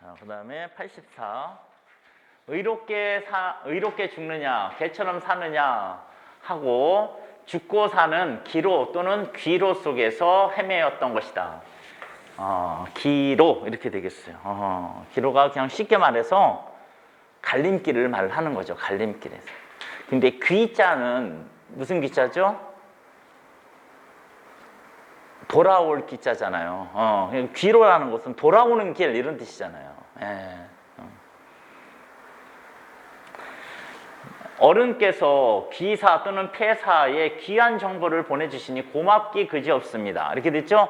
자, 그 다음에 84. 의롭게 죽느냐, 개처럼 사느냐 하고 죽고 사는 기로 또는 귀로 속에서 헤매었던 것이다. 기로 이렇게 되겠어요. 기로가 그냥 쉽게 말해서 갈림길을 말하는 거죠. 갈림길에서. 근데 귀자는 무슨 귀자죠? 돌아올 귀자잖아요. 귀로라는 것은 돌아오는 길 이런 뜻이잖아요. 예. 어른께서 귀사 또는 폐사에 귀한 정보를 보내주시니 고맙기 그지없습니다. 이렇게 됐죠?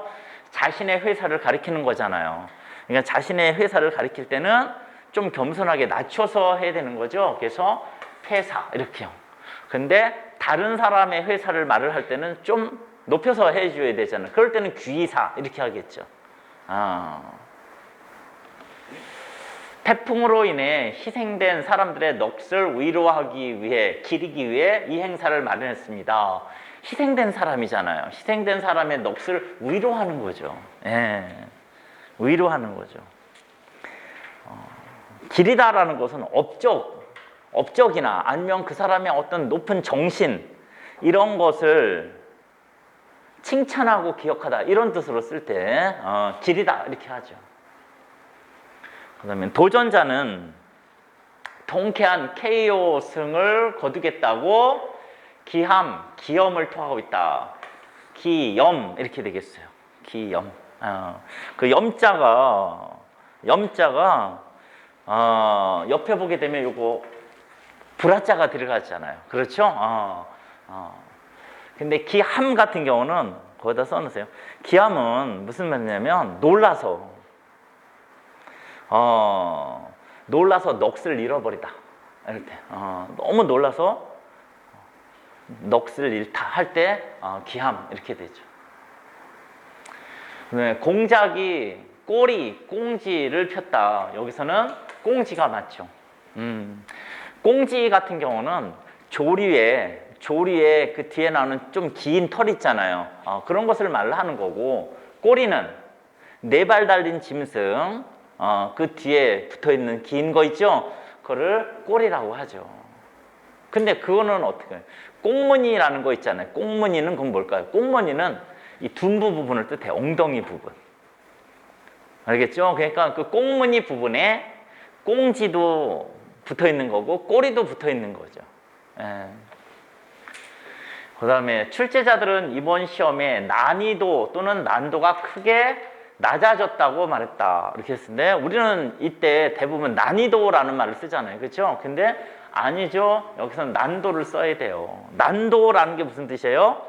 자신의 회사를 가리키는 거잖아요. 그러니까 자신의 회사를 가리킬 때는 좀 겸손하게 낮춰서 해야 되는 거죠. 그래서 폐사 이렇게요. 근데 다른 사람의 회사를 말을 할 때는 좀 높여서 해줘야 되잖아요. 그럴 때는 귀사 이렇게 하겠죠. 태풍으로 인해 희생된 사람들의 넋을 위로하기 위해, 기리기 위해 이 행사를 마련했습니다. 희생된 사람이잖아요. 희생된 사람의 넋을 위로하는 거죠. 예, 위로하는 거죠. 기리다라는 것은 업적이나 아니면 그 사람의 어떤 높은 정신 이런 것을 칭찬하고 기억하다 이런 뜻으로 쓸 때 기리다 이렇게 하죠. 그 다음에 도전자는 통쾌한 KO 승을 거두겠다고 기염을 토하고 있다. 기염 이렇게 되겠어요. 기염. 그 염자가 옆에 보게 되면 요거 불화자가 들어가잖아요. 그렇죠? 근데 기함 같은 경우는 거기다 써놓으세요. 기함은 무슨 말이냐면 놀라서 넋을 잃어버리다. 이럴 때 너무 놀라서 넋을 잃다 할 때 기함 이렇게 되죠. 네, 공작이 꽁지를 폈다. 여기서는 꽁지가 맞죠. 꽁지 같은 경우는 조리에 그 뒤에 나오는 좀 긴 털 있잖아요. 그런 것을 말로 하는 거고, 꼬리는 4발 달린 짐승, 그 뒤에 붙어있는 긴 거 있죠? 그거를 꼬리라고 하죠. 근데 그거는 어떻게 해요? 꽁무니라는 거 있잖아요. 꽁무니는 그건 뭘까요? 꽁무니는 이 둔부 부분을 뜻해요. 엉덩이 부분. 알겠죠? 그러니까 그 꽁무니 부분에 꽁지도 붙어있는 거고 꼬리도 붙어있는 거죠. 그 다음에 출제자들은 이번 시험에 난이도 또는 난도가 크게 낮아졌다고 말했다. 이렇게 했는데 우리는 이때 대부분 난이도라는 말을 쓰잖아요. 그렇죠? 근데 아니죠. 여기서는 난도를 써야 돼요. 난도라는 게 무슨 뜻이에요?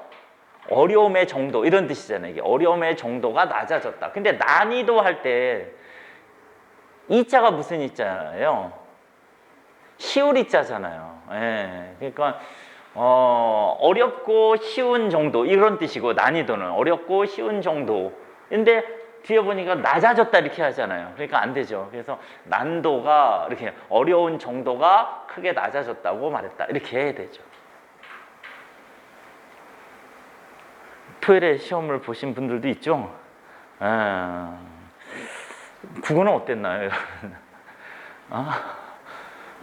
어려움의 정도 이런 뜻이잖아요. 이게 어려움의 정도가 낮아졌다. 근데 난이도 할 때 이자가 무슨 이자예요? 쉬울 이자잖아요. 예. 그러니까 어렵고 쉬운 정도 이런 뜻이고 난이도는 어렵고 쉬운 정도. 근데 뒤에 보니까 낮아졌다 이렇게 하잖아요. 그러니까 안 되죠. 그래서 난도가 이렇게 어려운 정도가 크게 낮아졌다고 말했다. 이렇게 해야 되죠. 토요일에 시험을 보신 분들도 있죠. 국어는 어땠나요?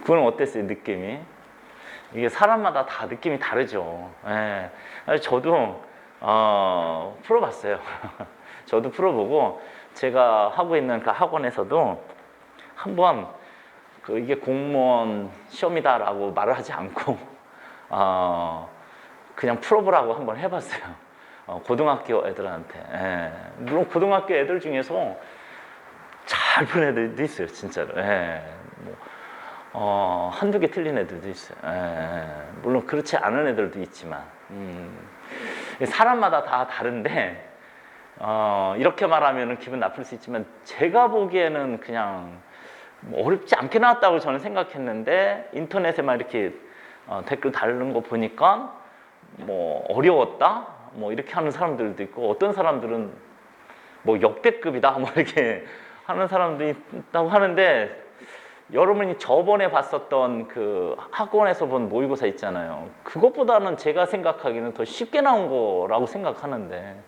국어는 어땠어요? 느낌이? 이게 사람마다 다 느낌이 다르죠. 저도 풀어봤어요. 저도 풀어보고 제가 하고 있는 그 학원에서도 한번 이게 공무원 시험이다라고 말을 하지 않고 그냥 풀어보라고 한번 해봤어요. 고등학교 애들한테. 물론 고등학교 애들 중에서 잘 푼 애들도 있어요, 진짜로. 한두 개 틀린 애들도 있어요. 물론 그렇지 않은 애들도 있지만 사람마다 다 다른데 이렇게 말하면 기분 나쁠 수 있지만 제가 보기에는 그냥 어렵지 않게 나왔다고 저는 생각했는데 인터넷에만 이렇게 댓글 달는 거 보니까 뭐 어려웠다? 뭐 이렇게 하는 사람들도 있고 어떤 사람들은 뭐 역대급이다 뭐 이렇게 하는 사람도 있다고 하는데 여러분이 저번에 봤었던 그 학원에서 본 모의고사 있잖아요. 그것보다는 제가 생각하기에는 더 쉽게 나온 거라고 생각하는데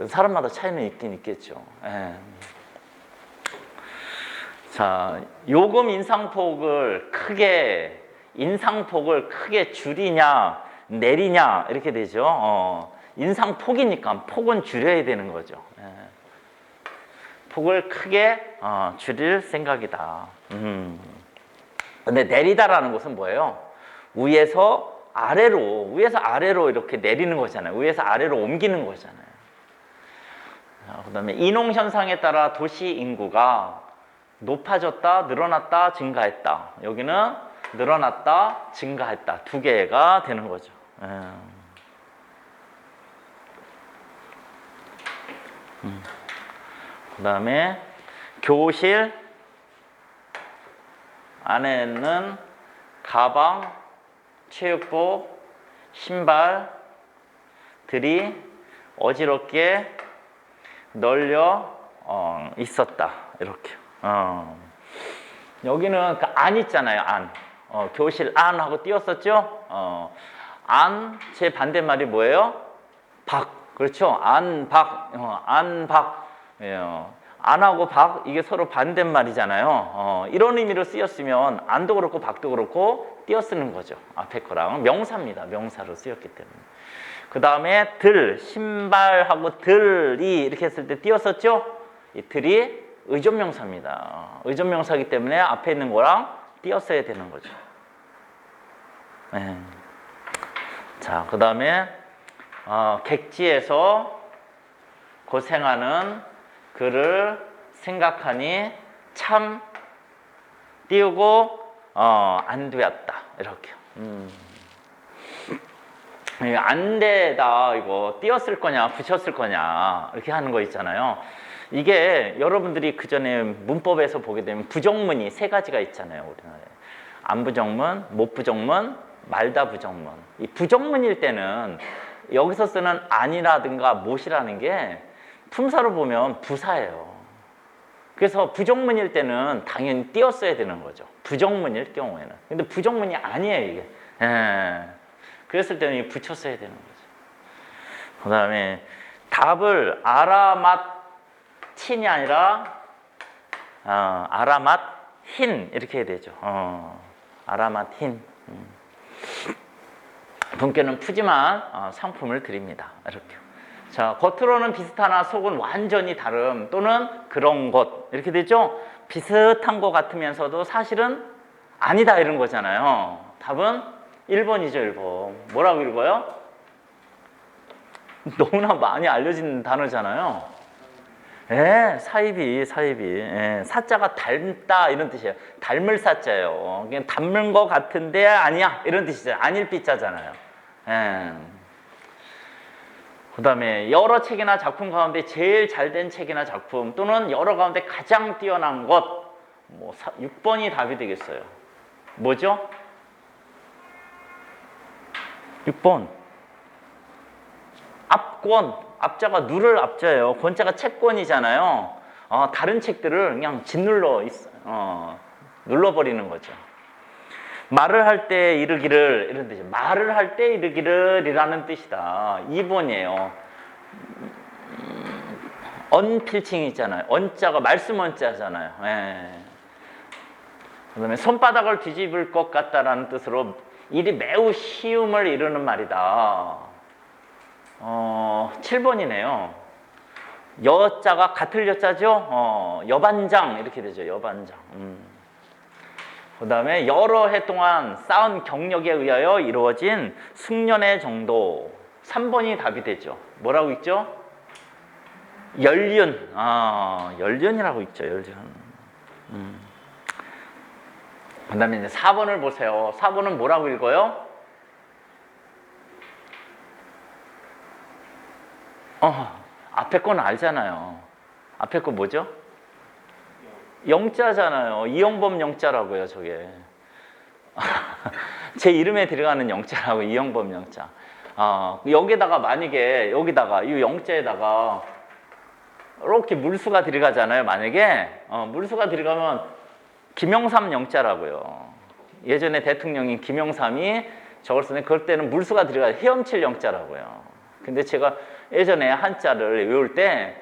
사람마다 차이는 있긴 있겠죠. 자, 요금 인상폭을 크게 줄이냐 내리냐 이렇게 되죠. 인상폭이니까 폭은 줄여야 되는 거죠. 예. 폭을 크게 줄일 생각이다. 근데 내리다라는 것은 뭐예요? 위에서 아래로 이렇게 내리는 거잖아요. 위에서 아래로 옮기는 거잖아요. 그다음에 인홍 현상에 따라 도시 인구가 높아졌다, 늘어났다, 증가했다. 여기는 늘어났다, 증가했다. 두 개가 되는 거죠. 그다음에 교실 안에는 가방, 체육복, 신발들이 어지럽게 널려 있었다. 이렇게. 여기는 그 안 있잖아요. 안. 교실 안하고 띄었었죠. 안, 제 반대말이 뭐예요? 박. 그렇죠. 안, 박. 안, 박. 예. 안하고 박, 이게 서로 반대말이잖아요. 이런 의미로 쓰였으면 안도 그렇고 박도 그렇고 띄어쓰는 거죠. 앞에 거랑 명사입니다. 명사로 쓰였기 때문에. 그 다음에 들, 신발하고 들이 이렇게 했을 때 띄었었죠. 이 들이 의존명사입니다. 의존명사이기 때문에 앞에 있는 거랑 띄었어야 되는 거죠. 네. 자, 그 다음에 객지에서 고생하는 그를 생각하니 참 띄우고 안 되었다. 이렇게. 안되다 이거 띄었을 거냐 붙였을 거냐 이렇게 하는 거 있잖아요. 이게 여러분들이 그 전에 문법에서 보게 되면 부정문이 세 가지가 있잖아요. 우리나라에 안부정문, 못부정문, 말다 부정문. 이 부정문일 때는 여기서 쓰는 안이라든가 못이라는 게 품사로 보면 부사예요. 그래서 부정문일 때는 당연히 띄었어야 되는 거죠. 부정문일 경우에는. 근데 부정문이 아니에요 이게. 그랬을 때는 붙였어야 되는 거죠. 그 다음에 답을 알아맞힌이 아니라 알아맞힌 이렇게 해야 되죠. 알아맞힌. 분께는 푸짐한 상품을 드립니다. 이렇게. 자, 겉으로는 비슷하나 속은 완전히 다름 또는 그런 것 이렇게 되죠. 비슷한 것 같으면서도 사실은 아니다 이런 거잖아요. 답은 1번이죠. 1번. 뭐라고 읽어요? 너무나 많이 알려진 단어잖아요. 사이비. 사자가 닮다 이런 뜻이에요. 닮을 사자예요. 그냥 닮은 것 같은데 아니야 이런 뜻이잖아요. 아닐 삐자잖아요. 그 다음에 여러 책이나 작품 가운데 제일 잘된 책이나 작품 또는 여러 가운데 가장 뛰어난 것 6번이 답이 되겠어요. 뭐죠? 6번. 앞권, 앞자가 누를 앞자예요. 권자가 채권이잖아요. 다른 책들을 그냥 눌러버리는 거죠. 말을 할 때 이르기를 이런 뜻이에요. 말을 할 때 이르기를 이라는 뜻이다. 2번이에요. 언필칭이 있잖아요. 언자가 말씀 언자잖아요. 그 다음에 손바닥을 뒤집을 것 같다라는 뜻으로 일이 매우 쉬움을 이루는 말이다. 7번이네요. 여자가 같을 여자죠. 여반장 이렇게 되죠. 여반장. 그 다음에 여러 해 동안 쌓은 경력에 의하여 이루어진 숙련의 정도. 3번이 답이 되죠. 뭐라고 있죠? 연륜. 연륜이라고 있죠. 연륜. 그 다음에 이제 4번을 보세요. 4번은 뭐라고 읽어요? 앞에 거는 알잖아요. 앞에 거 뭐죠? 영자잖아요. 이영범 영자라고요, 저게. 제 이름에 들어가는 영자라고, 이영범 영자. 여기다가 만약에, 여기다가, 이 영자에다가, 이렇게 물수가 들어가잖아요, 만약에. 물수가 들어가면, 김영삼 영자라고요. 예전에 대통령인 김영삼이 저걸 쓰는데, 그럴 때는 물수가 들어가요. 헤엄칠 영자라고요. 근데 제가 예전에 한자를 외울 때,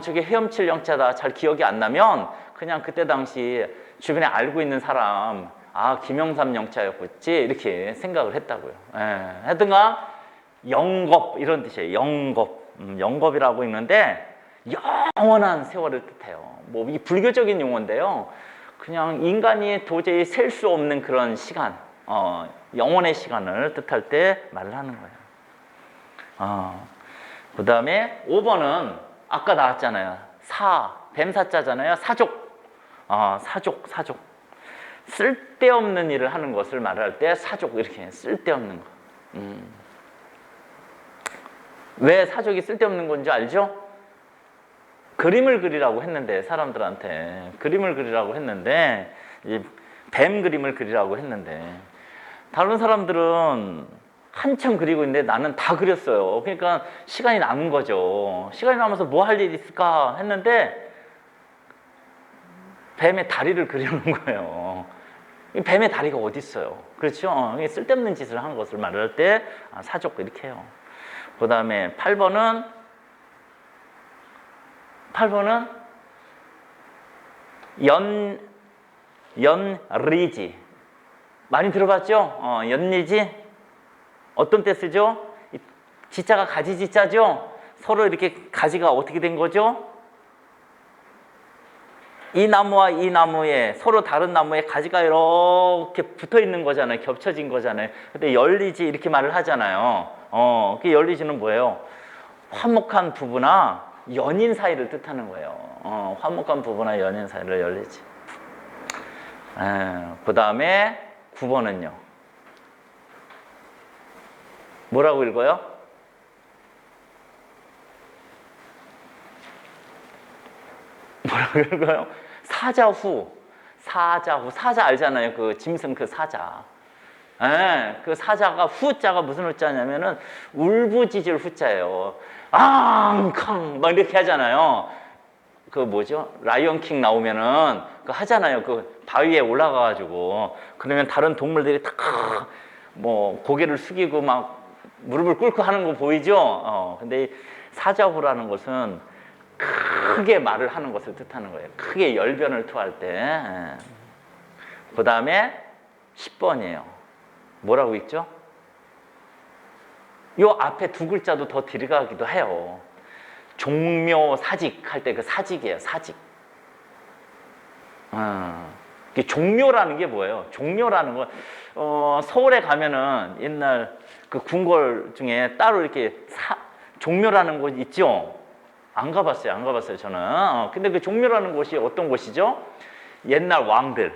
저게 헤엄칠 영자다. 잘 기억이 안 나면, 그냥 그때 당시 주변에 알고 있는 사람, 아, 김영삼 영자였겠지 이렇게 생각을 했다고요. 예, 하여튼간 영겁 이런 뜻이에요. 영겁, 영겁이라고 있는데 영원한 세월을 뜻해요. 뭐 이 불교적인 용어인데요. 그냥 인간이 도저히 셀 수 없는 그런 시간, 영원의 시간을 뜻할 때 말을 하는 거예요. 그 다음에 5번은 아까 나왔잖아요. 뱀사자잖아요. 사족. 사족. 쓸데없는 일을 하는 것을 말할 때 사족 이렇게 쓸데없는 거. 왜 사족이 쓸데없는 건지 알죠? 그림을 그리라고 했는데 사람들한테 그림을 그리라고 했는데 뱀 그림을 그리라고 했는데 다른 사람들은 한참 그리고 있는데 나는 다 그렸어요. 그러니까 시간이 남은 거죠. 시간이 남아서 뭐 할 일이 있을까 했는데 뱀의 다리를 그리는 거예요. 뱀의 다리가 어디 있어요? 그렇죠? 쓸데없는 짓을 한 것을 말할 때 사족 이렇게 해요. 그 다음에 8번은 연리지. 많이 들어봤죠? 연리지. 어떤 때 쓰죠? 지자가 가지지자죠? 서로 이렇게 가지가 어떻게 된 거죠? 이 나무와 이 나무에 서로 다른 나무에 가지가 이렇게 붙어 있는 거잖아요. 겹쳐진 거잖아요. 근데 열리지 이렇게 말을 하잖아요. 그 열리지는 뭐예요? 화목한 부부나 연인 사이를 뜻하는 거예요. 화목한 부부나 연인 사이를 열리지. 그 다음에 9번은요. 뭐라고 읽어요? 뭐라고 읽어요? 사자후. 사자 알잖아요. 그 짐승 그 사자. 그 사자가 후자가 무슨 후자냐면은 울부짖을 후자예요. 앙캉 막 이렇게 하잖아요. 그 뭐죠? 라이언킹 나오면은 그 하잖아요. 그 바위에 올라가가지고 그러면 다른 동물들이 다 뭐 고개를 숙이고 막 무릎을 꿇고 하는 거 보이죠? 근데 사자후라는 것은 크게 말을 하는 것을 뜻하는 거예요. 크게 열변을 토할 때. 그 다음에 10번이에요. 뭐라고 있죠? 요 앞에 두 글자도 더 들어가기도 해요. 종묘사직 할 때 그 사직이에요. 사직. 종묘라는 게 뭐예요? 종묘라는 건 서울에 가면은 옛날 그 궁궐 중에 따로 이렇게 종묘라는 곳 있죠? 안 가봤어요 저는. 근데 그 종묘라는 곳이 어떤 곳이죠? 옛날 왕들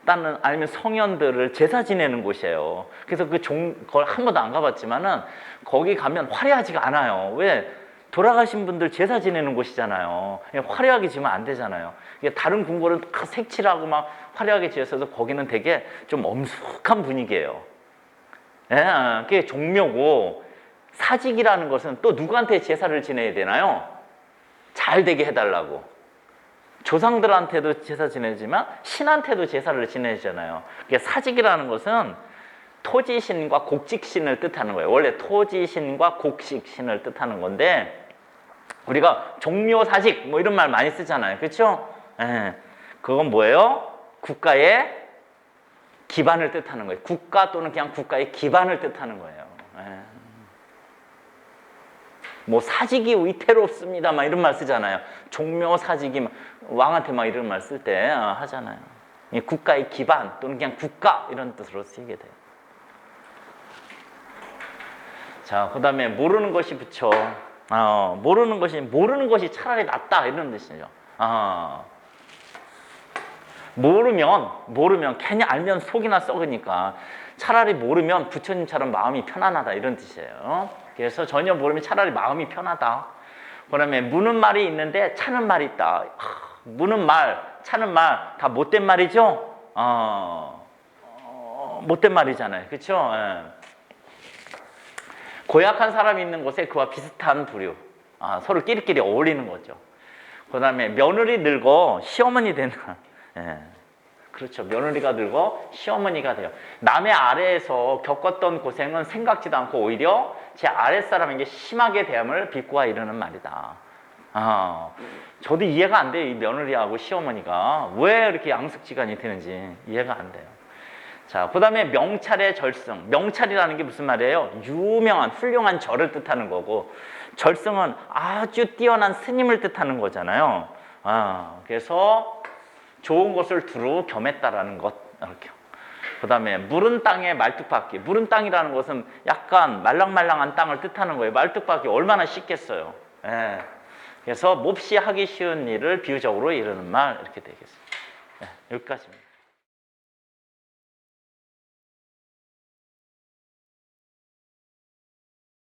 또는 아니면 성현들을 제사 지내는 곳이에요. 그래서 그걸 한 번도 안 가봤지만은 거기 가면 화려하지가 않아요. 왜? 돌아가신 분들 제사 지내는 곳이잖아요. 화려하게 지으면 안 되잖아요. 다른 궁궐은 다 색칠하고 막 화려하게 지었어서 거기는 되게 좀 엄숙한 분위기예요. 그게 종묘고, 사직이라는 것은 또 누구한테 제사를 지내야 되나요? 잘 되게 해달라고. 조상들한테도 제사 지내지만 신한테도 제사를 지내잖아요. 사직이라는 것은 토지신과 곡식신을 뜻하는 거예요. 원래 토지신과 곡식신을 뜻하는 건데 우리가 종묘사직 뭐 이런 말 많이 쓰잖아요. 그렇죠? 그건 뭐예요? 국가의 기반을 뜻하는 거예요. 국가 또는 그냥 국가의 기반을 뜻하는 거예요. 뭐 사직이 위태롭습니다 막 이런 말 쓰잖아요. 종묘사직이 왕한테 막 이런 말 쓸 때 하잖아요. 국가의 기반 또는 그냥 국가 이런 뜻으로 쓰이게 돼요. 자, 그 다음에 모르는 것이 붙여. 모르는 것이 차라리 낫다 이런 뜻이죠. 모르면 괜히 알면 속이나 썩으니까 차라리 모르면 부처님처럼 마음이 편안하다 이런 뜻이에요. 그래서 전혀 모르면 차라리 마음이 편하다. 그다음에 묻는 말이 있는데 차는 말이 있다. 묻는 말, 차는 말 다 못된 말이죠. 못된 말이잖아요. 그렇죠? 고약한 사람이 있는 곳에 그와 비슷한 부류. 서로 끼리끼리 어울리는 거죠. 그 다음에 며느리 늙어 시어머니 된다. 그렇죠. 며느리가 늙어 시어머니가 돼요. 남의 아래에서 겪었던 고생은 생각지도 않고 오히려 제 아랫사람에게 심하게 대함을 비꼬아 이르는 말이다. 저도 이해가 안 돼요. 이 며느리하고 시어머니가 왜 이렇게 양습지간이 되는지 이해가 안 돼요. 자, 그 다음에 명찰의 절승. 명찰이라는 게 무슨 말이에요? 유명한 훌륭한 절을 뜻하는 거고, 절승은 아주 뛰어난 스님을 뜻하는 거잖아요. 그래서 좋은 것을 두루 겸했다라는 것. 이렇게. 그 다음에 무른 땅에 말뚝박기. 무른 땅이라는 것은 약간 말랑말랑한 땅을 뜻하는 거예요. 말뚝박기 얼마나 쉽겠어요. 예. 그래서 몹시 하기 쉬운 일을 비유적으로 이르는 말 이렇게 되겠습니다. 예, 여기까지입니다.